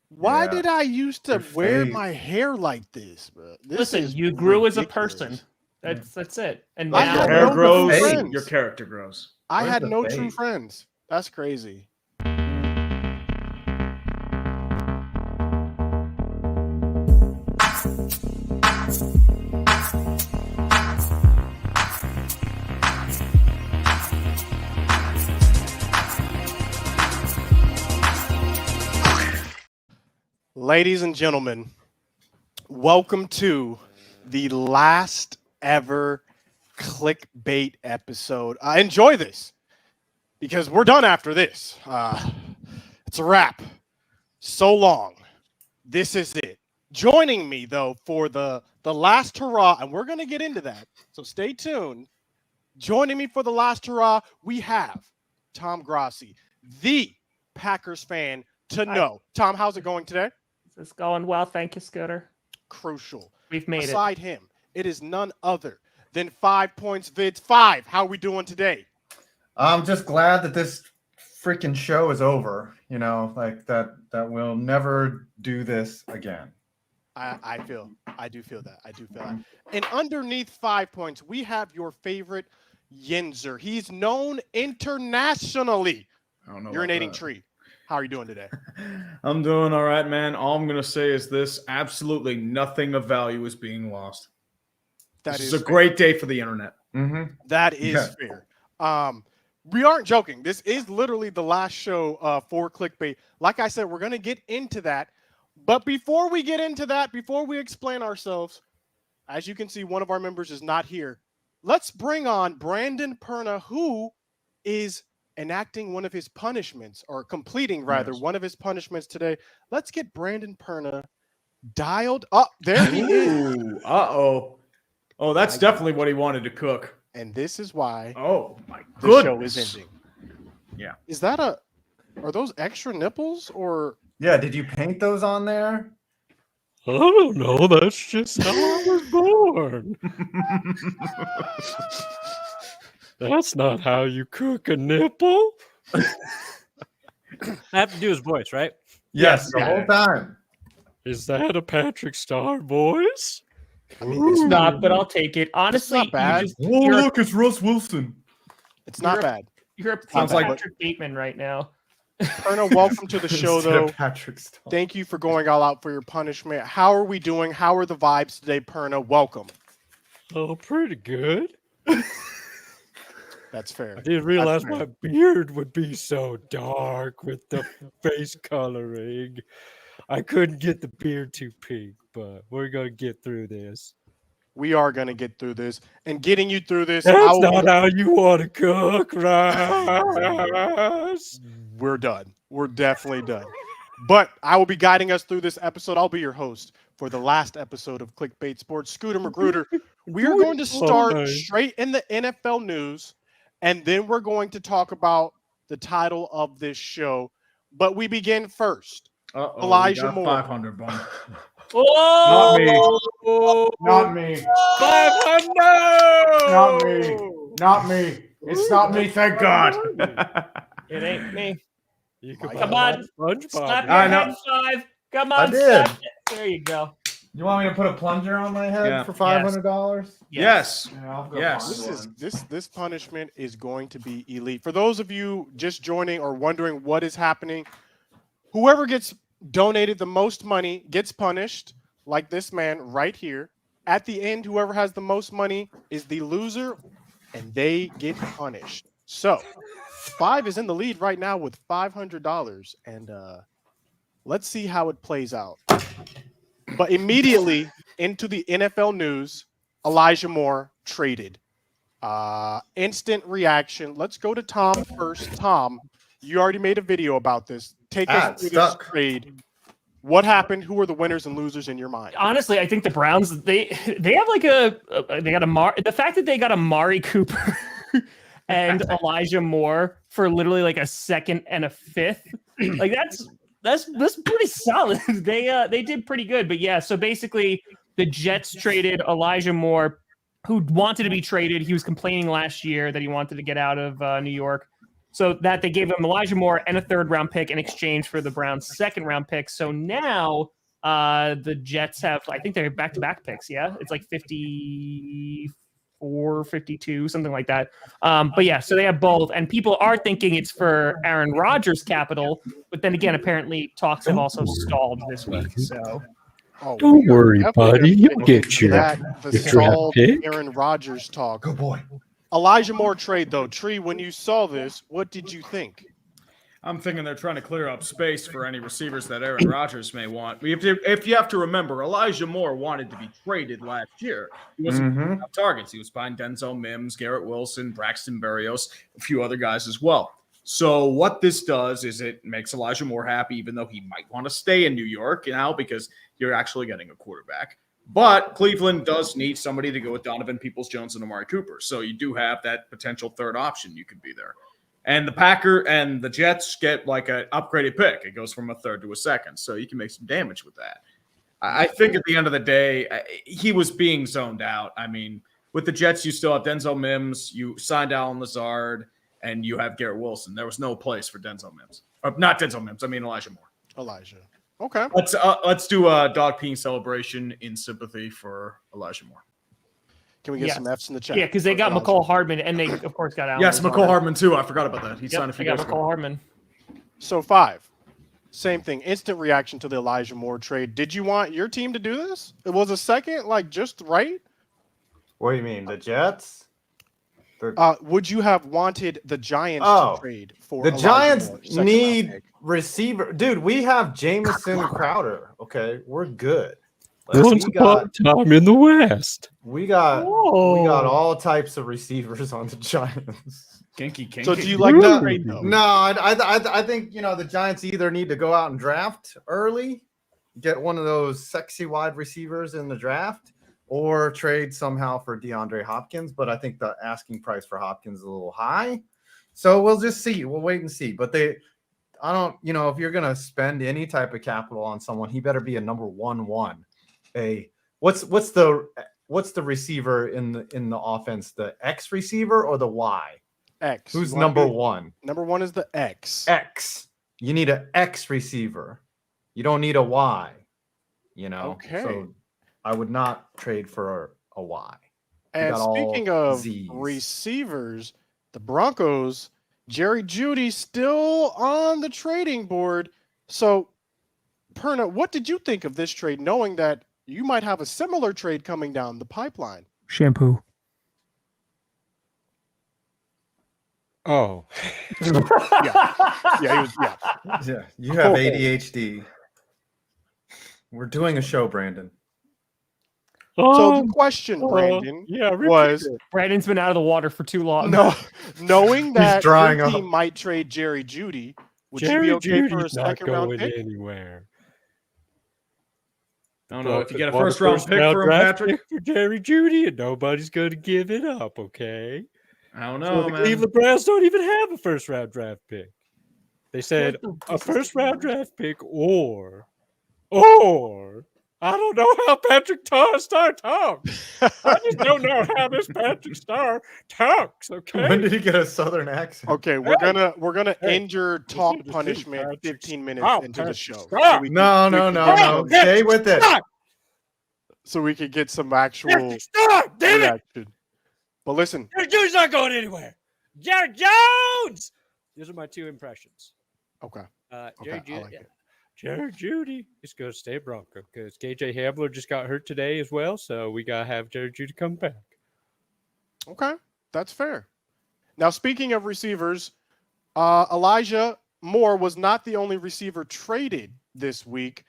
Why did I used to Your wear face. my hair like this, bro? This Listen, is you grew as a ridiculous. person. That's it. And I Like now had your hair no grows, true friends. your character grows. I Where's had the no true fade? friends. That's crazy. Ladies and gentlemen, welcome to the last ever clickbait episode. Enjoy this because we're done after this. It's a wrap. So long. This is it. Joining me though for the last hurrah, and we're going to get into that. So stay tuned. Joining me for the last hurrah, we have Tom Grassi, the Packers fan to know. Tom, how's it going today? it's going well. Thank you, Scooter. Crucial. We've made Beside him, it is none other than 5 Points Vids 5. How are we doing today? I'm just glad that this freaking show is over. You know, like that we'll never do this again. I do feel that. And underneath 5 points, we have your favorite Yinzer. He's known internationally. I don't know. Urinating Tree. How are you doing today? I'm doing all right, man. All I'm gonna say is this: absolutely nothing of value is being lost. That This is is a fair. great day for the internet. Mm-hmm. That is fair. We aren't joking. This is literally the last show for Clickbait. Like I said, we're going to get into that. But before we get into that, before we explain ourselves, as you can see, one of our members is not here. Let's bring on Brandon Perna, who is enacting one of his punishments, or completing, rather, Yes. one of his punishments today. Let's get Brandon Perna dialed up. There he is. Ooh, uh-oh. Oh, that's definitely what he wanted to cook. And this is why Oh, my the goodness. show is ending. Yeah. Is that are those extra nipples or? Yeah, did you paint those on there? I don't know. That's just how I was born. That's not how you cook a nipple. I have to do his voice, right? Yes, the yeah. whole time. Is that a Patrick Star voice? I mean, It's not, but I'll take it. Honestly, not bad. Oh, you're, look, it's Russ Wilson. it's not bad. you're a Sounds pink like- Patrick Bateman right now. Perna, welcome to the show, Instead of though. Patrick Star. Thank you for going all out for your punishment. How are we doing? How are the vibes today, Perna? Welcome. Oh, pretty good. That's fair. I didn't realize fair. my beard would be so dark with the face coloring. I couldn't get the beard too pink, but we're going to get through this. We are going to get through this. And getting you through this, That's not how you want to cook, right? we're done. We're definitely done. But I will be guiding us through this episode. I'll be your host for the last episode of Clickbait Sports. Scooter Magruder. We are going to start Fine. straight in the NFL news, and then we're going to talk about the title of this show. But we begin first. Uh-oh, Elijah we got Moore. 500 bun. Oh, Not me. 500! Not me. Not me. It's not me, thank God. it ain't me. You can Come buy on, SpongeBob. Slap your I know. head 5. Come I on, did. slap it. There you go. You want me to put a plunger on my head Yeah. for $500? Yes. Yeah, I'll go Yes. find This punishment is going to be elite. For those of you just joining or wondering what is happening, whoever gets donated the most money gets punished, like this man right here. At the end, whoever has the most money is the loser, and they get punished. So, 5 is in the lead right now with $500, and let's see how it plays out. But immediately into the NFL news, Elijah Moore traded. Instant reaction. Let's go to Tom first. Tom, you already made a video about this. Take us through this trade. What happened? Who are the winners and losers in your mind? Honestly, I think the Browns they have like the fact that they got Amari Cooper and Elijah Moore for literally like a second and a fifth, like that's pretty solid. They did pretty good. But yeah, so basically the Jets traded Elijah Moore, who wanted to be traded. He was complaining last year that he wanted to get out of New York. So that they gave him Elijah Moore and a 3rd-round pick in exchange for the Browns' 2nd-round pick. So now the Jets have, I think they have back-to-back picks. Yeah, it's like 54, 52, something like that. But yeah, so they have both, and people are thinking it's for Aaron Rodgers' capital. But then again, apparently talks have also stalled this week. So. Don't worry, buddy. You'll get your the draft stalled pick. Aaron Rodgers talk. Good boy. Elijah Moore trade though. Tree, when you saw this, what did you think? I'm thinking they're trying to clear up space for any receivers that Aaron Rodgers may want. If you have to remember, Elijah Moore wanted to be traded last year. He wasn't putting up targets. He was behind Denzel Mims, Garrett Wilson, Braxton Berrios, a few other guys as well. So what this does is it makes Elijah Moore happy, even though he might want to stay in New York now because you're actually getting a quarterback. But Cleveland does need somebody to go with Donovan Peoples-Jones and Amari Cooper. So you do have that potential 3rd option. You could be there. And the Packer and the Jets get like an upgraded pick. It goes from a 3rd to a 2nd. So you can make some damage with that. I think at the end of the day, he was being zoned out. I mean, with the Jets, you still have Denzel Mims. You signed Allen Lazard. And you have Garrett Wilson. There was no place for Denzel Mims. Not Denzel Mims. I mean Elijah Moore. Elijah. Okay. Let's do a dog peeing celebration in sympathy for Elijah Moore. Can we get some F's in the chat? Yeah, because they got McCall Hardman, and they, of course, got Allen. Yes, McCall Hardman, too. I forgot about that. He signed a few They got days McCall ago. Hardman. So 5. Same thing. Instant reaction to the Elijah Moore trade. Did you want your team to do this? It was a 2nd, like just right? What do you mean, the Jets? Would you have wanted the Giants to trade for the Elijah Giants Moore, 2nd round need pick? receiver? Dude, we have Jamison Crowder. Okay, we're good. Once upon a time in the West. We got all types of receivers on the Giants. Kinky. So do you like that trade though? No, I think the Giants either need to go out and draft early, get one of those sexy wide receivers in the draft, or trade somehow for DeAndre Hopkins. But I think the asking price for Hopkins is a little high. So we'll just see. We'll wait and see. But if you're going to spend any type of capital on someone, he better be a number 1-1. What's the receiver in the offense? The X receiver or the Y? X. Who's number 1? Number 1 is the X. X. You need an X receiver. You don't need a Y. Okay. So I would not trade for a Y. And speaking of receivers, the Broncos, Jerry Jeudy still on the trading board. So, Perna, what did you think of this trade, knowing that you might have a similar trade coming down the pipeline? Shampoo. Oh. Yeah, you have ADHD. We're doing a show, Brandon. So the question, Brandon, was Brandon's been out of the water for too long. No, knowing that drying your up. team might trade Jerry Jeudy, would Jerry you be okay for a Judy's not 2nd round going pick? anywhere. I don't know if you get a Want first round pick for him, draft Patrick. pick for Jerry Jeudy, and nobody's going to give it up, okay? I don't So know, the man. Cleveland Browns don't even have a first round draft pick. They said a first round draft pick or I don't know how Patrick Star talks. I just don't know how this Patrick Star talks, okay? When did he get a southern accent? Okay, we're gonna end your talk punishment 15 minutes into the show. Stop. No. Stay with it. So we could get some actual Stop! Damn it! reaction. But listen, Jerry Judy's not going anywhere. Jerry Jones! These are my 2 impressions. okay. Jerry I Jeudy. like it. Jerry Jeudy is going to stay Bronco because KJ Hamler just got hurt today as well. So we got to have Jerry Jeudy come back. Okay, that's fair. Now, speaking of receivers, Elijah Moore was not the only receiver traded this week.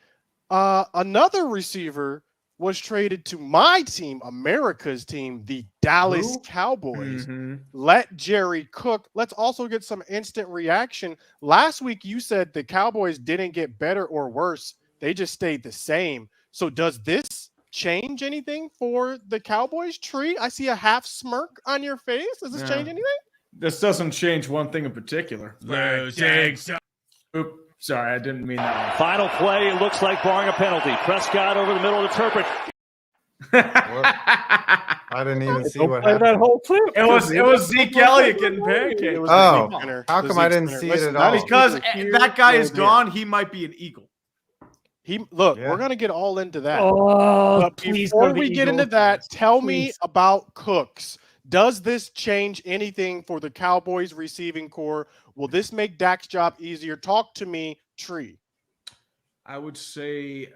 Another receiver was traded to my team, America's team, the Dallas Cowboys. Let Jerry cook. Let's also get some instant reaction. Last week, you said the Cowboys didn't get better or worse. They just stayed the same. So does this change anything for the Cowboys? Tree, I see a half smirk on your face. Does this change anything? This doesn't change one thing in particular. Oop, sorry, I didn't mean that. Final play, it looks like barring a penalty. Prescott over the middle of the turret. I didn't even see Don't what play happened. that whole clip. It was Zeke Elliott getting pancaked. It was Oh, the Zeke spinner. how The come I Zeke didn't spinner. see it Listen, at that all? is Because neither here that guy nor is there. gone, he might be an Eagle. Look, Yeah. we're gonna get all into that. Oh, But please go before to the we get into Eagles. that, tell me Please. about Cooks. Does this change anything for the Cowboys receiving core? Will this make Dak's job easier? Talk to me, Tree. I would say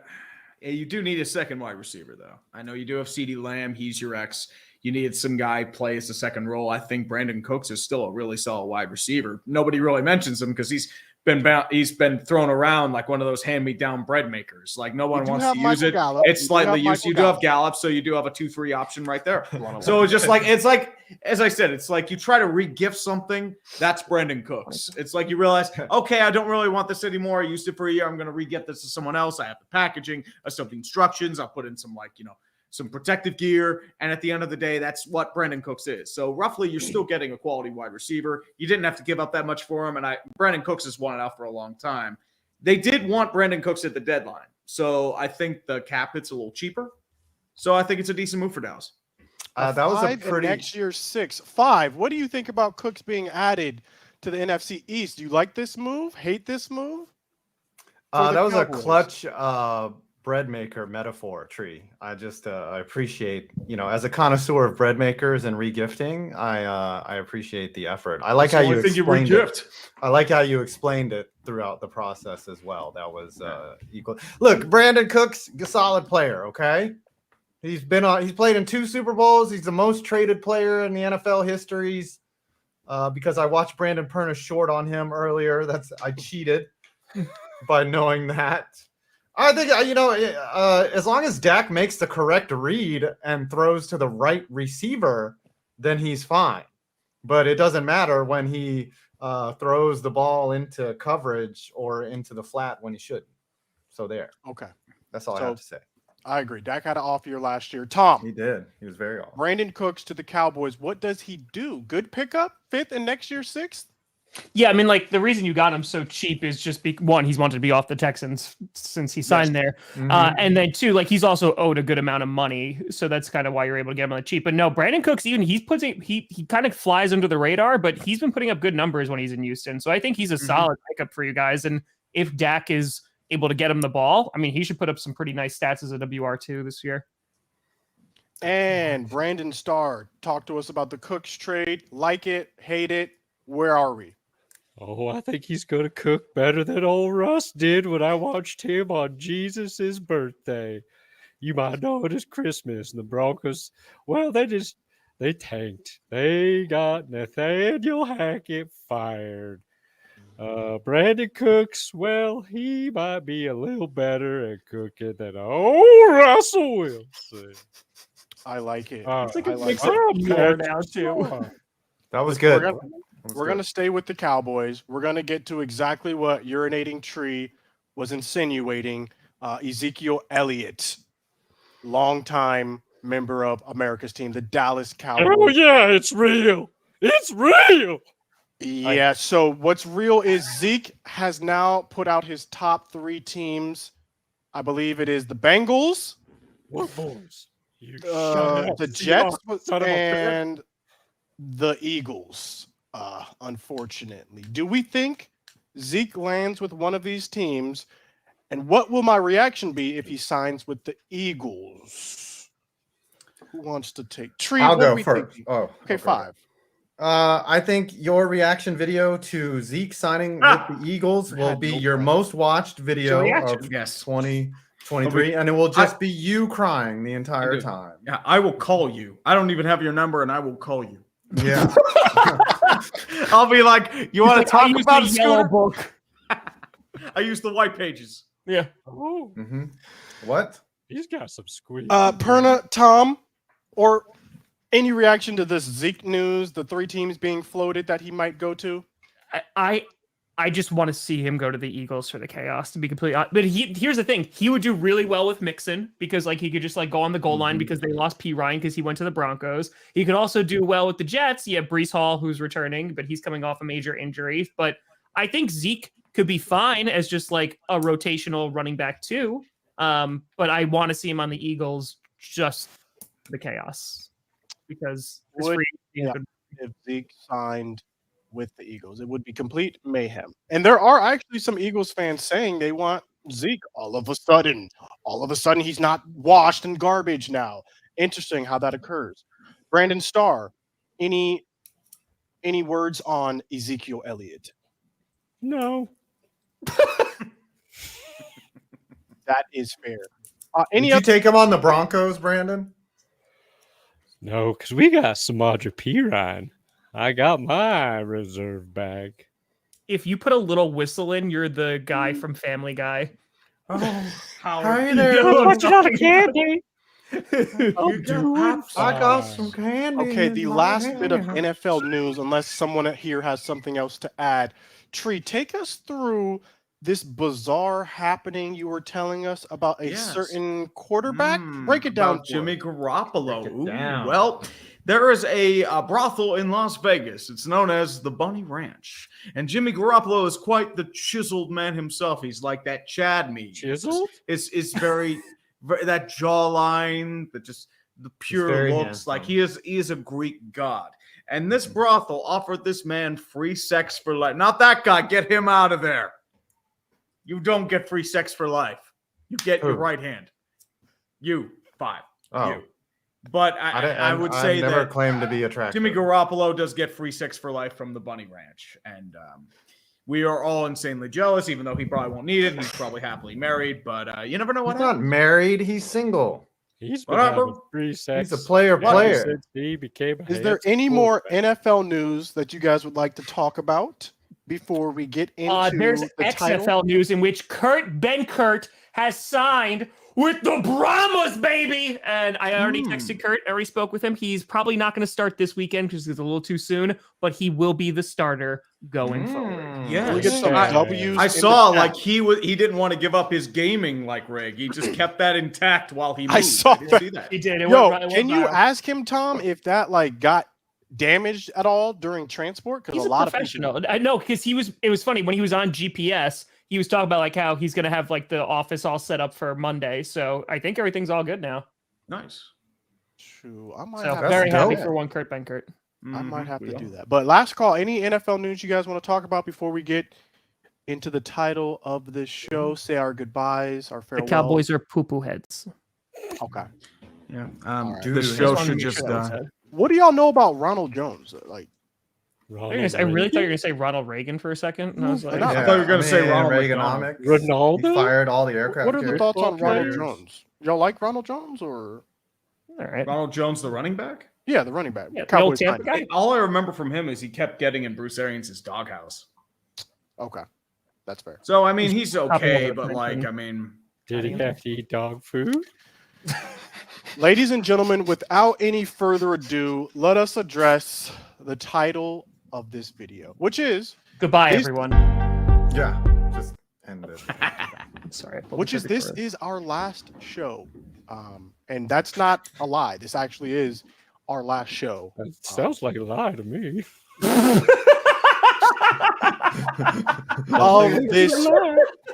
you do need a second wide receiver, though. I know you do have CeeDee Lamb. He's your ex. You needed some guy play as a second role. I think Brandon Cooks is still a really solid wide receiver. Nobody really mentions him because he's been thrown around like one of those hand-me-down bread makers. Like no one do wants have to use Michael it. Gallup. It's You do slightly have used. Michael You do have Gallup. Gallup, so you do have a 2-3 option right there. So it's like as I said, it's like you try to re-gift something. That's Brandon Cooks. It's like you realize, okay, I don't really want this anymore. I used it for a year. I'm going to re-gift this to someone else. I have the packaging. I still have the instructions. I'll put in some some protective gear. And at the end of the day, that's what Brandon Cooks is. So roughly, you're still getting a quality wide receiver. You didn't have to give up that much for him. And Brandon Cooks has wanted out for a long time. They did want Brandon Cooks at the deadline. So I think the cap hit's a little cheaper. So I think it's a decent move for Dallas. That was a 5 and pretty. next year's 6. 5. What do you think about Cooks being added to the NFC East? Do you like this move? Hate this move? For the That was Cowboys. a clutch bread maker metaphor, Tree. I just I appreciate, as a connoisseur of bread makers and regifting, I appreciate the effort. I like how you explained it. I like how you explained it throughout the process as well. That was equal. Look, Brandon Cooks, a solid player. Okay, he's played in 2 Super Bowls. He's the most traded player in the NFL histories. Because I watched Brandon Perna short on him earlier. I cheated by knowing that. I think, as long as Dak makes the correct read and throws to the right receiver, then he's fine. But it doesn't matter when he throws the ball into coverage or into the flat when he shouldn't. So there. Okay. That's all I have to say. I agree. Dak had an off year last year. Tom. He did. He was very off. Brandon Cooks to the Cowboys. What does he do? Good pickup? 5th and next year 6th? Yeah, I mean, like the reason you got him so cheap is just one, he's wanted to be off the Texans since he signed there, and then 2, like he's also owed a good amount of money, so that's kind of why you're able to get him on the cheap. But no, Brandon Cooks, even he kind of flies under the radar, but he's been putting up good numbers when he's in Houston, so I think he's a solid pickup for you guys. And if Dak is able to get him the ball, I mean, he should put up some pretty nice stats as a WR2 this year. And Brandon Starr, talk to us about the Cooks trade. Like it, hate it. Where are we? Oh, I think he's going to cook better than old Russ did when I watched him on Jesus' birthday. You might know it as Christmas. And the Broncos, well, they tanked. They got Nathaniel Hackett fired. Brandon Cooks, well, he might be a little better at cooking than old Russell Wilson. I like it. It's like I a like mix it. of more now too. That was good. We're going to stay with the Cowboys. We're going to get to exactly what Urinating Tree was insinuating. Ezekiel Elliott, longtime member of America's team, the Dallas Cowboys. Oh, yeah, it's real. It's real. Yeah, so what's real is Zeke has now put out his top 3 teams. I believe it is the Bengals, What boys? You the Jets, and the Eagles. Unfortunately, do we think Zeke lands with one of these teams? And what will my reaction be if he signs with the Eagles? Who wants to take? Tree, I'll what are go we first. thinking? Oh, Okay, 5. I think your reaction video to Zeke signing with the Eagles will be your most watched video of 2023, and it will just be you crying the entire time. Yeah, I will call you. I don't even have your number, and I will call you. Yeah. I'll be like, you want to talk about the yellow Scooter? book? I use the white pages. Yeah. Oh, What? he's got some squeeze. Perna, Tom, or any reaction to this Zeke news, the 3 teams being floated that he might go to? I just want to see him go to the Eagles for the chaos, to be completely honest. But here's the thing. He would do really well with Mixon because he could just go on the goal line because they lost P. Ryan because he went to the Broncos. He could also do well with the Jets. You have Breece Hall, who's returning, but he's coming off a major injury. But I think Zeke could be fine as just a rotational running back too. But I want to see him on the Eagles just the chaos because this Would- free agency yeah. could- If Zeke signed with the Eagles, it would be complete mayhem. And there are actually some Eagles fans saying they want Zeke all of a sudden. All of a sudden, he's not washed in garbage now. Interesting how that occurs. Brandon Starr, any words on Ezekiel Elliott? No. That is fair. Did Any you other? take him on the Broncos, Brandon? No, because we got Samaja Perine. I got my reserve bag. if you put a little whistle in, you're the guy from Family Guy. Oh, Hi You there. know what I'm What's it on a talking about? candy? You do have I got Fine. some candy. Okay, in the my last bit of hand. NFL news, unless someone here has something else to add. Tree, take us through this bizarre happening you were telling us about a Yes. certain quarterback. Break it down, about Jimmy Garoppolo. Break it Ooh, down. well, there is a brothel in Las Vegas. It's known as the Bunny Ranch. And Jimmy Garoppolo is quite the chiseled man himself. He's like that Chad meme. Chiseled? It's very, that jawline, the pure very looks. handsome. Like he is a Greek god. And this brothel offered this man free sex for life. Not that guy. Get him out of there. You don't get free sex for life. You get your Who? right hand. You, 5. Oh. You. But I would say never that claimed to be attractive. Jimmy Garoppolo does get free sex for life from the Bunny Ranch. And we are all insanely jealous, even though he probably won't need it. He's probably happily married, but you never know what He's not happens. married. He's single. He's been Whatever. having free sex. He's a player. What? Player. Since he became a Is there handsome any more quarterback. NFL news that you guys would like to talk about before we get into There's the title? XFL news in which Ben Kurt has signed with the Brahmas, baby. And I already texted Kurt. I already spoke with him. He's probably not going to start this weekend because it's a little too soon, but he will be the starter going forward. Yes. Can we get some Yeah. W's? I in saw the like chat? he didn't want to give up his gaming like Rig. He just kept that intact while he moved. I saw didn't that. see that. He did. It Yo, went can you viral. ask him, Tom, if that like got damaged at all during transport? Because He's a lot of professional. people. I know because it was funny when he was on GPS. He was talking about like how he's gonna have like the office all set up for Monday. So I think everything's all good now. Nice. True, I might So have That's very to, happy dope. for one Kurt Benkert. I might have to We do are. that. But last call. Any NFL news you guys want to talk about before we get into the title of this show? Say our goodbyes, our The farewells. Cowboys are poo-poo heads. Okay. Yeah. All right. This Just show wanted to should make just sure that was said. What do y'all know about Ronald Jones? Like, Ronald I really thought you were Reagan? gonna say Ronald Reagan for a second, and I was like, No. I thought you were gonna say Ronald Reaganomics. McDonald. Ronaldo? He fired all the aircraft. what are the carriers. thoughts on Ronald carriers. Jones? Y'all like Ronald Jones or all right. Ronald Jones, the running back. yeah, the running back? Yeah, the old Cowboys Tampa signing. guy. All I remember from him is he kept getting in Bruce Arians' doghouse. Okay, that's fair. So I mean, he's Topping okay, over but the like, mention. I mean, Did he have to eat dog food? Ladies and gentlemen, without any further ado, let us address the title of this video, which is Goodbye, These- everyone. Yeah. Just end it. Sorry. I pulled which the is trigger this for it. is our last show, and that's not a lie. This actually is our last show That sounds like a lie to me. of this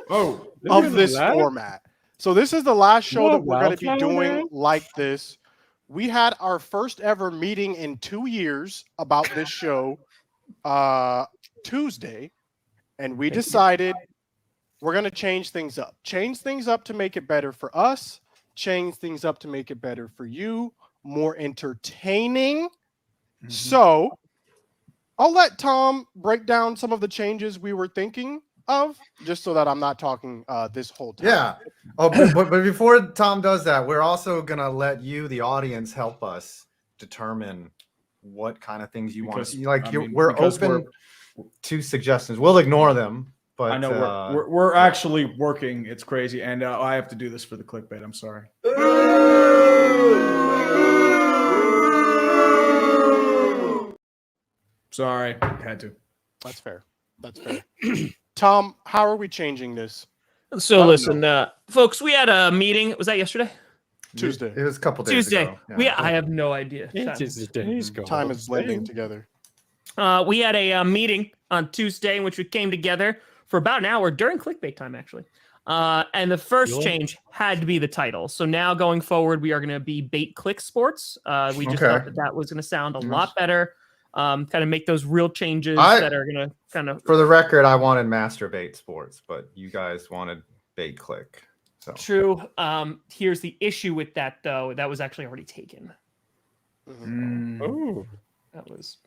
oh, of this format. So this is the last show What, that we're going to be Wildflower doing Man? like this. We had our first ever meeting in 2 years about this show Tuesday, and we decided we're going to change things up. Change things up to make it better for us, change things up to make it better for you, more entertaining. So I'll let Tom break down some of the changes we were thinking of, just so that I'm not talking this whole time. Yeah. Oh, but before Tom does that, we're also gonna let you, the audience, help us determine what kind of things you want to Because, see. Like I mean, we're because open to suggestions. We'll ignore them, but I know we're actually working. It's crazy, and I have to do this for the clickbait. I'm sorry. Sorry, had to. That's fair. That's fair. Tom, how are we changing this? So listen, folks, we had a meeting. Was that yesterday? Tuesday. It was a couple days Tuesday. ago. Yeah. I have no idea. It is the days go. Time is blending together. We had a meeting on Tuesday in which we came together for about an hour during clickbait time, actually. And the first Sure. change had to be the title. So now going forward, we are going to be Bait Click Sports. We just Okay. thought that was going to sound a lot better. Kind of make those real changes I- that are going to kind of For the record, I wanted Masturbate Sports, but you guys wanted Bait Click. So true. Here's the issue with that, though. That was actually already taken. Oh, That was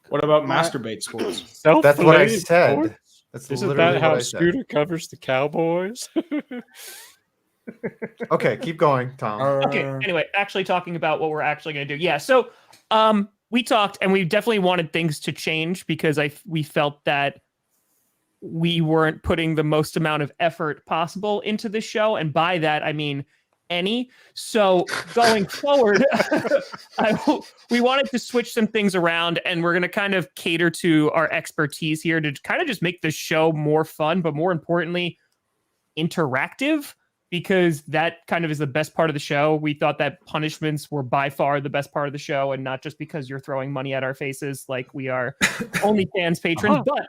What about Masturbate Sports? that's what I self-related said. sports? That's Isn't literally that what how I said. Scooter covers the Cowboys? Okay, keep going, Tom. okay. Anyway, actually talking about what we're actually going to do. Yeah. So we talked, and we definitely wanted things to change because we felt that we weren't putting the most amount of effort possible into this show, and by that I mean any. So going forward, we wanted to switch some things around, and we're going to kind of cater to our expertise here to kind of just make the show more fun, but more importantly, interactive, because that kind of is the best part of the show. We thought that punishments were by far the best part of the show, and not just because you're throwing money at our faces like we are OnlyFans patrons, but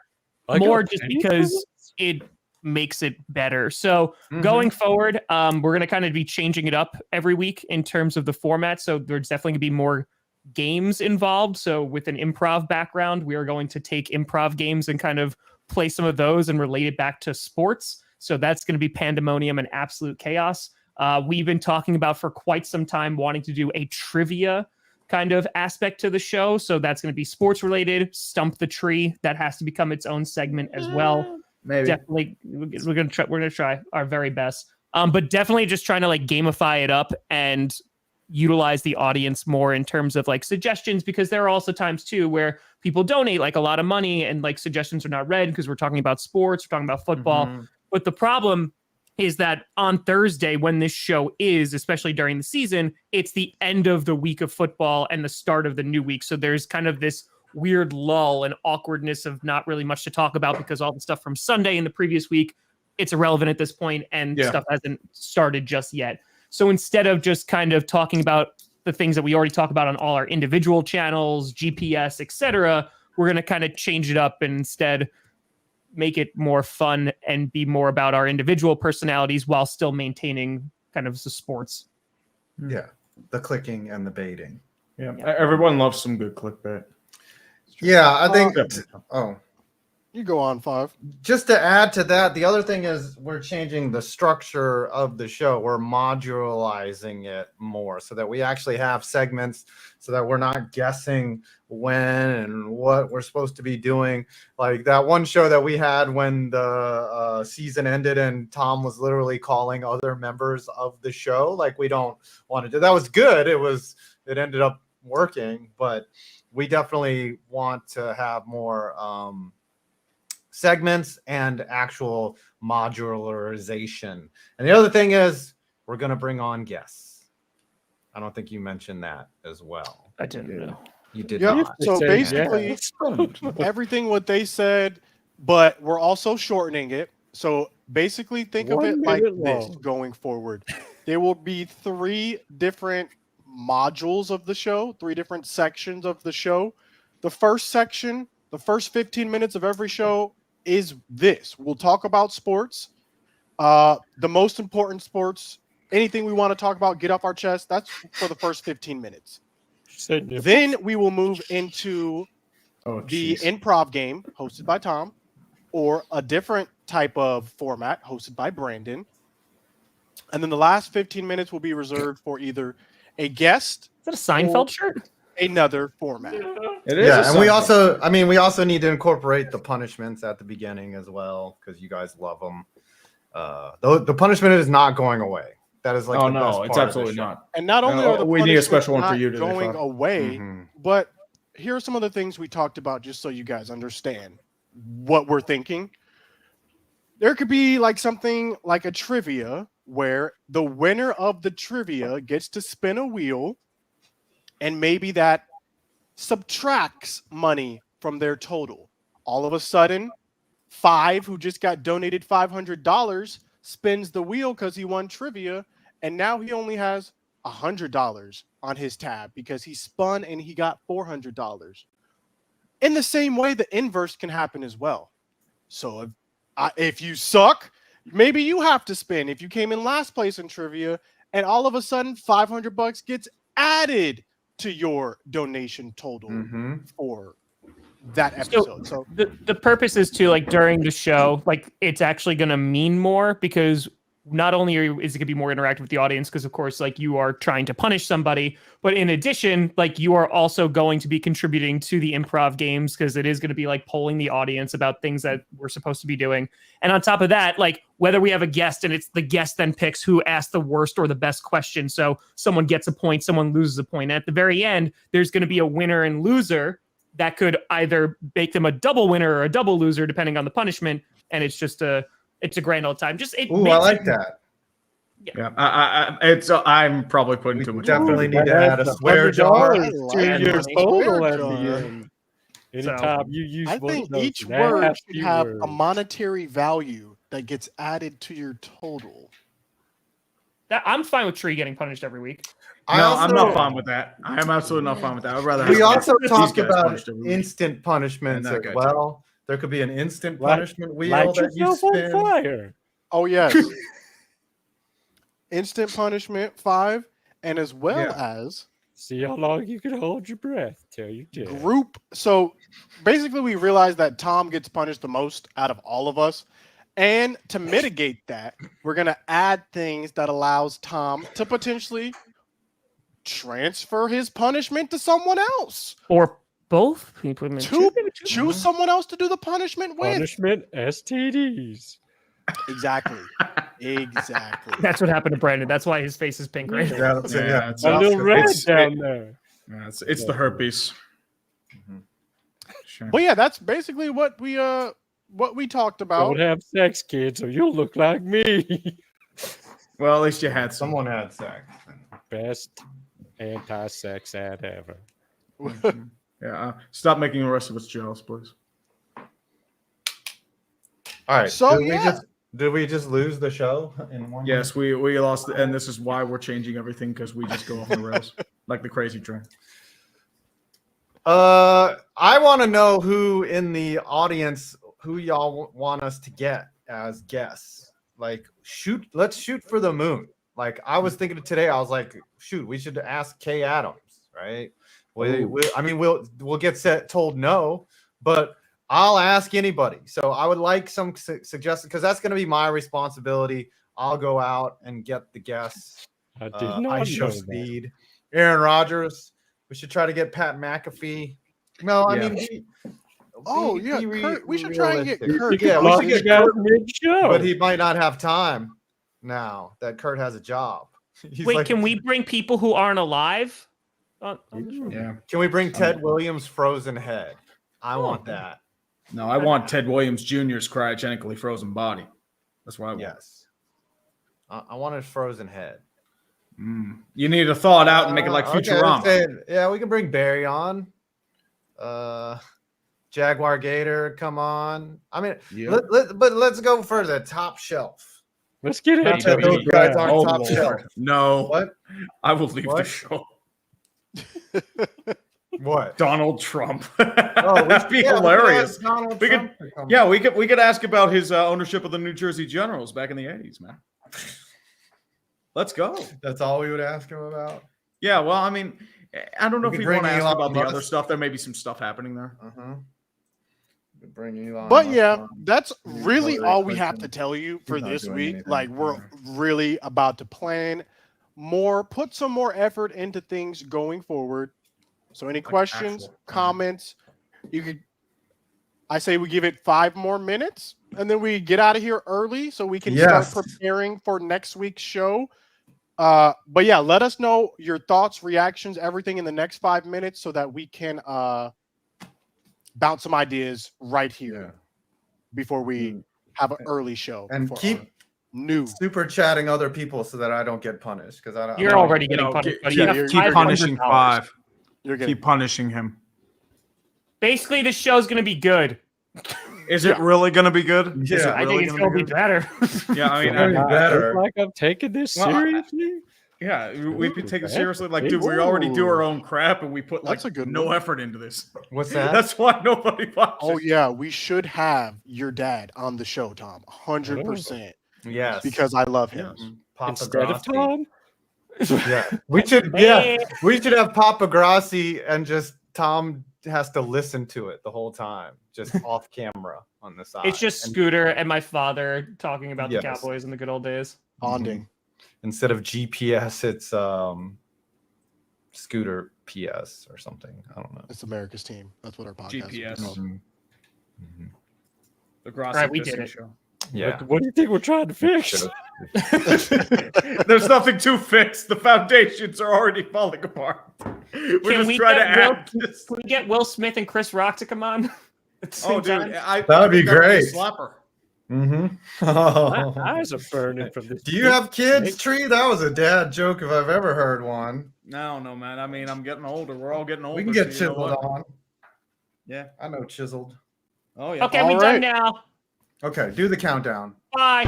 I more got just penny because for this? it makes it better. So Mhm. going forward, we're going to kind of be changing it up every week in terms of the format. So there's definitely going to be more games involved. So with an improv background, we are going to take improv games and kind of play some of those and relate it back to sports. So that's going to be pandemonium and absolute chaos. We've been talking about for quite some time wanting to do a trivia kind of aspect to the show. So that's going to be sports related. Stump the Tree. That has to become its own segment as well. Maybe. Definitely, we're gonna try our very best. But definitely just trying to like gamify it up and utilize the audience more in terms of like suggestions, because there are also times too where people donate like a lot of money and like suggestions are not read because we're talking about sports, we're talking about football. Mhm. But the problem is that on Thursday, when this show is, especially during the season, it's the end of the week of football and the start of the new week. So there's kind of this weird lull and awkwardness of not really much to talk about because all the stuff from Sunday and the previous week, it's irrelevant at this point and stuff hasn't started just yet. So instead of just kind of talking about the things that we already talk about on all our individual channels, GPS, etc., we're going to kind of change it up and instead make it more fun and be more about our individual personalities while still maintaining kind of the sports. Yeah, the clicking and the baiting. Yeah. Everyone loves some good clickbait. Yeah, I think. Oh, You go on 5. just to add to that, the other thing is we're changing the structure of the show. We're modularizing it more so that we actually have segments so that we're not guessing when and what we're supposed to be doing. Like that one show that we had when the season ended and Tom was literally calling other members of the show. Like we don't want to do that. Was good. It ended up working, but we definitely want to have more segments and actual modularization. And the other thing is we're going to bring on guests. I don't think you mentioned that as well. I didn't know. You did Yep. not. So Say basically, yes. everything what they said, but we're also shortening it. So basically, think of 1 it like minute this long. going forward. There will be 3 different modules of the show, 3 different sections of the show. The first section, the first 15 minutes of every show is this. We'll talk about sports, the most important sports, anything we want to talk about, get off our chest. That's for the first 15 minutes. Said nip. Then we will move into Oh, the jeez. improv game hosted by Tom, or a different type of format hosted by Brandon. And then the last 15 minutes will be reserved for either a guest, Is that a Seinfeld shirt? another format. It is. Yeah, a and we Sunday. we also need to incorporate the punishments at the beginning as well because you guys love them. The punishment is not going away. That is like Oh the best no, it's part of the absolutely show. not. And not only No, are the we need a punishments special one for not you today, going Fab. away, Mhm. but here are some of the things we talked about just so you guys understand what we're thinking. There could be like something like a trivia where the winner of the trivia gets to spin a wheel, and maybe that subtracts money from their total. All of a sudden, 5, who just got donated $500, spins the wheel because he won trivia, and now he only has $100 on his tab because he spun and he got $400. In the same way, the inverse can happen as well. So if you suck, Maybe you have to spend if you came in last place in trivia, and all of a sudden $500 gets added to your donation total for that episode. So the purpose is to, like, during the show, like, it's actually going to mean more, because not only is it going to be more interactive with the audience, because of course, like, you are trying to punish somebody, but in addition, like, you are also going to be contributing to the improv games, because it is going to be like polling the audience about things that we're supposed to be doing. And on top of that, like, whether we have a guest and it's the guest then picks who asked the worst or the best question, so someone gets a point, someone loses a point. And at the very end, there's going to be a winner and loser that could either make them a double winner or a double loser, depending on the punishment. And it's just it's a grand old time. Just I like that. Yeah, I'm probably putting too much. Definitely need to add a swear jar to your total at the end. Anytime you use I one of think those each word nasty should have a words. monetary value that gets added to your total. I'm fine with Tree getting punished every week. I'm not fine with that. I am absolutely not fine with that. I'd rather. We have also these talked guys about punished every week. instant punishments And as that guy well. There could be an instant Light- punishment wheel Light that you yourself on spin. fire. Oh yes. Instant punishment 5, and as well as See how long you can hold your breath till you dead. group. So basically, we realized that Tom gets punished the most out of all of us. And to mitigate that, we're going to add things that allows Tom to potentially transfer his punishment to someone else. Or both. Can you put them in two? Choose someone else to do the punishment with. Punishment STDs. Exactly. Exactly. That's what happened to Brandon. That's why his face is pink right now. Yeah, that's it, yeah. it's, A little red it's- down there. yeah, it's the herpes. Sure. But yeah, that's basically what we talked about. Don't have sex, kids, or you'll look like me. Well, at least you had some. Someone had sex. Best anti-sex ad ever. Yeah. Stop making the rest of us jealous, please. All right. So, did we just lose the show in one? Yes, we lost, and this is why we're changing everything, because we just go off the rails like the crazy train. I want to know who in the audience, who y'all want us to get as guests. Like, let's shoot for the moon. Like, I was thinking of today, I was like, shoot, we should ask Kay Adams, right? We'll get told no, but I'll ask anybody. So I would like some suggestions, because that's going to be my responsibility. I'll go out and get the guests. I did not I show know that. speed. Aaron Rodgers. We should try to get Pat McAfee. No, I Yeah. mean, Kurt, we should try and get Kurt. Yeah, we should get Kurt, mid-show. but he might not have time now that Kurt has a job. He's Wait, like, can we bring people who aren't alive? On the show? Yeah. Can we bring Ted Williams' frozen head? I want that. No, I want Ted Williams Jr.'s cryogenically frozen body. That's what I want. Yes. I want his frozen head. You need to thaw it out and make it like Okay, Futurama. we can bring Barry on. Jaguar Gator, come on. I mean, but let's go for the top shelf. Let's get Not into that those it. guys aren't Oh, top Lord. shelf. No. What? I will leave the What? show. What? Donald Trump. Oh, That'd be we could hilarious. ask Donald We could- Trump to come Yeah, on. we could ask about his ownership of the New Jersey Generals back in the 80s, man. Let's go. That's all we would ask him about. Yeah, well, I mean, I don't know We if could we want to bring ask Elon about the other Musk. stuff. There may be some stuff happening there. Bring Elon But Musk yeah, on. that's really Hillary all we have Clinton. to tell you for not this doing week. anything. Like, we're really about to plan more, put some more effort into things going forward. So any questions, actual comments, I say we give it 5 more minutes and then we get out of here early so we can Yes. start preparing for next week's show. But yeah, let us know your thoughts, reactions, everything in the next 5 minutes so that we can bounce some ideas right here before we have an early show. And for keep our new. super chatting other people so that I don't get punished, because I don't. You're already getting punished. buddy. You have Keep punishing $500. 5. You're getting Keep punishing him. Basically, this show's going to be good. Is it really going to be good? Is it Yeah. I really think it's gonna going to be good? better. Yeah, I mean, Very better. It's like I'm taking this Well, seriously. yeah, we've been taking Ooh, seriously. Like, that's dude, we already do Ooh. our own crap, and we put like That's a good no one. effort into this. What's that? That's why nobody watches. Oh yeah, we should have your dad on the show, Tom. 100%. Yes. because I love him. Yes. Papa Instead of Grassi. Tom. Yeah. We should have Papa Grassi and just Tom has to listen to it the whole time, just off camera on the side. It's just And Scooter and my father talking about the Yes. Cowboys in the good old days. Bonding. instead of GPS, it's Scooter PS or something. I don't know. It's America's team. That's what our podcast GPS. is called. Mhm. The Grossi Right, we did Pissing it. Show. Yeah. What do you think we're trying to fix? There's nothing to fix. The foundations are already falling apart. We're Can just we trying to get Will- add this. Can we get Will Smith and Chris Rock to come on? At the same Oh, dude, time? That'd be a great. slapper. My eyes are burning from this. Do you have kids, Tree? That was a dad joke if I've ever heard one. No, man. I mean, I'm getting older. We're all getting older. We can get so you know chiseled what? on. Yeah. I know chiseled. Oh, yeah. Okay, All we right. done now. Okay, do the countdown. Bye.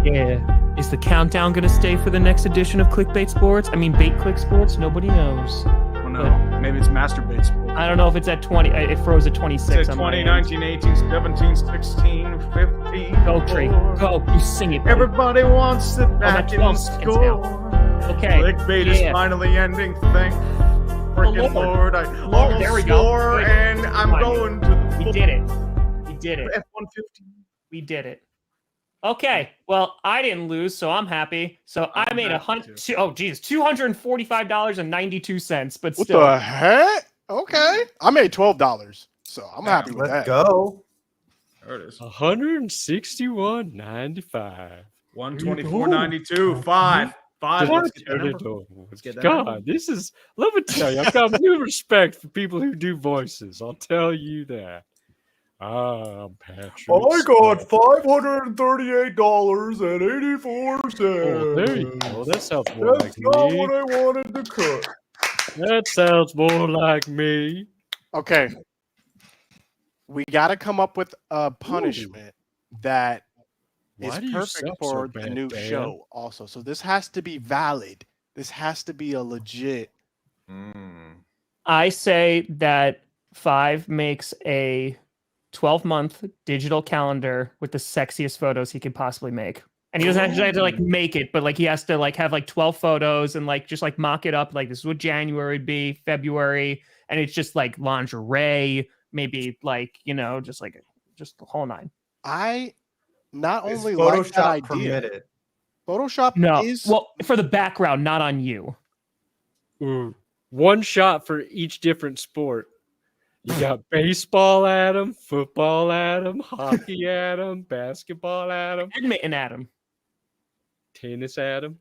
Yeah. Is the countdown going to stay for the next edition of Clickbait Sports? I mean, Bait Click Sports? Nobody knows. Well, no, maybe it's masturbate sports. I don't know if it's at 20. It froze at 26. It's on my 20, end. 19, 18, 17, 16, 15. Go, Tree. Go. You sing it. buddy. Everybody wants it back that's in 12 the seconds score. Okay. Clickbait is Yeah. finally ending. Thank freaking Lord. Lord. I Lord, almost there we go. swore, Good. and I'm Fine. going to the We did it. We did it. F-150. We did it. Okay. Well, I didn't lose, so I'm happy. So I I'm made happy too. $245.92, but What still. the heck? Okay. I made $12. So I'm happy with Let's that. go. There it is. 161.95. 124.92. Five. Let's get that number. Let's get that God, number. this is. Let me tell you, I've got new respect for people who do voices. I'll tell you that. I'm Patrick. $538.84. Oh, there you go. That sounds more That's like not me. what I wanted to cut. That sounds more like me. Okay. We got to come up with a punishment that is Why do you perfect suck for so the bad, new Dan? show also. So this has to be valid. This has to be a legit. I say that 5 makes a 12-month digital calendar with the sexiest photos he could possibly make. And he doesn't actually have to like make it, but like he has to like have like 12 photos and like just like mock it up. Like this is what January would be, February, and it's just like lingerie, maybe like, you know, just the whole nine. I not Is only like that Photoshop idea. permitted? Photoshop No, is well, for the background, not on you. Ooh. One shot for each different sport. You got baseball Adam, football Adam, hockey Adam, basketball Adam, Badminton, Adam. tennis Adam,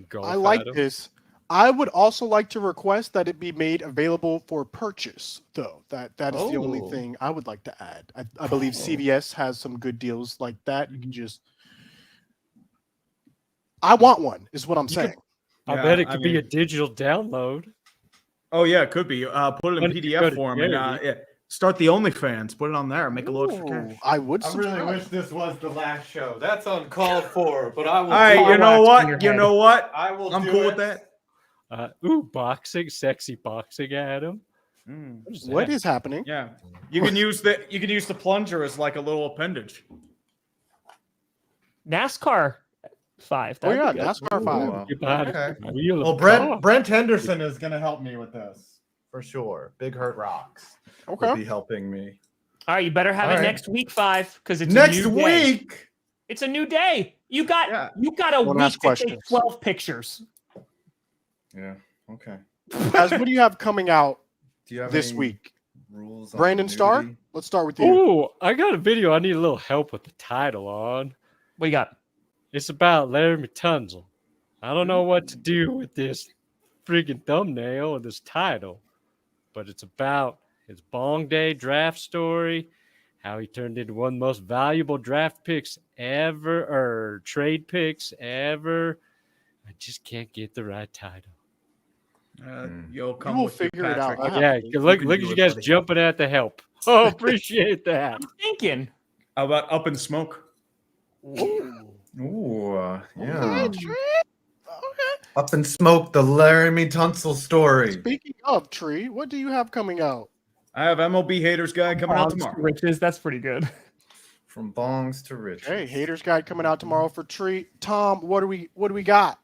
golf I like Adam. this. I would also like to request that it be made available for purchase, though. That is the only Oh. thing I would like to add. I believe CVS has some good deals like that. You can just. I want one, is what I'm saying. I Yeah, bet it could I be a mean- digital download. Oh, yeah, it could be. Put it in When you go PDF to form and Jerry. yeah, start the OnlyFans. Put it on there. Make a load for Ooh, cash. I would. I really subscribe. wish this was the last show. That's uncalled for, but I will. All right, do you it. know wax in your what? You head. know what? I will. I'm do cool it. with that. Boxing, sexy boxing Adam. Mm, What is happening? yeah, you can use the plunger as like a little appendage. NASCAR 5. Oh, That'd yeah, be good. NASCAR 5. Get behind Okay. the wheel of Well, car. Brent Henderson is going to help me with this for sure. Big Hurt Rocks will Okay. be helping me All right, you better have All it right. next week, 5, because it's next a new day. week. It's a new day. You got a One week last to question. take 12 pictures. Yeah. Okay. Guys, what do you have coming out Do you have this any week? rules? on Brandon Starr? nudity? Let's start with you. Oh, I got a video I need a little help with the title on. What you got? It's about Laramie Tunzel. I don't know what to do with this freaking thumbnail or this title, but it's about his Bong Day draft story, how he turned into one of the most valuable draft picks ever, or trade picks ever. I just can't get the right title. You'll come. will with your figure it out. Patrick. Ah, Yeah, You look can at do you it, guys buddy. jumping at the help. Oh, appreciate that. I'm thinking. How about Up in Smoke? Ooh, yeah. Okay, Tree. Okay. Up in Smoke, the Laramie Tunsil story. Speaking of Tree, what do you have coming out? I have MLB Haters guy coming out Bronx tomorrow. Riches. That's pretty good. From bongs to riches. Hey, Haters Guide coming out tomorrow for treat. Tom, what do we got?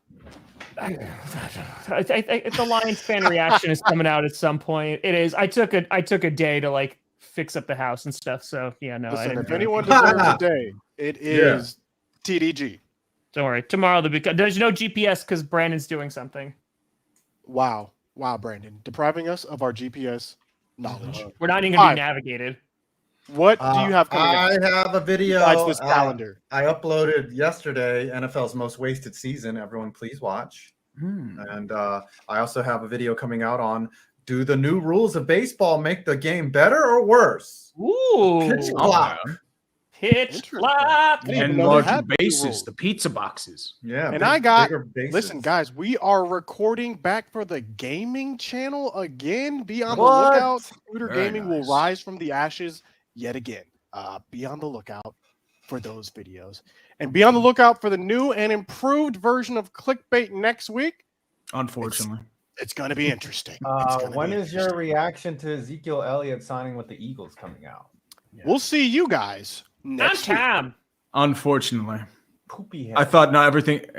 The Lions fan reaction is coming out at some point. It is. I took a day to like fix up the house and stuff. So yeah, no. Listen, I if didn't anyone deserves a day, it is TDG. Don't worry. Tomorrow there's no GPS because Brandon's doing something. Wow, Brandon, depriving us of our GPS knowledge. We're not even gonna be navigated. What do you have coming I out? have a video. Besides this calendar. I uploaded yesterday NFL's most wasted season. Everyone, please watch. And I also have a video coming out on do the new rules of baseball make the game better or worse? Ooh, Pitch clock. pitch clock. And know they larger had new bases, rules. the pizza boxes. Yeah, And I got bigger bases. listen, guys, we are recording back for the gaming channel again. Be on the What? lookout. Scooter Very Gaming nice. will rise from the ashes yet again. Be on the lookout for those videos. And be on the lookout for the new and improved version of Clickbait next week. Unfortunately. It's going to be interesting. It's gonna When be is your interesting. reaction to Ezekiel Elliott signing with the Eagles coming out? We'll see you guys On next week. time. Unfortunately. Poopy head. I thought not everything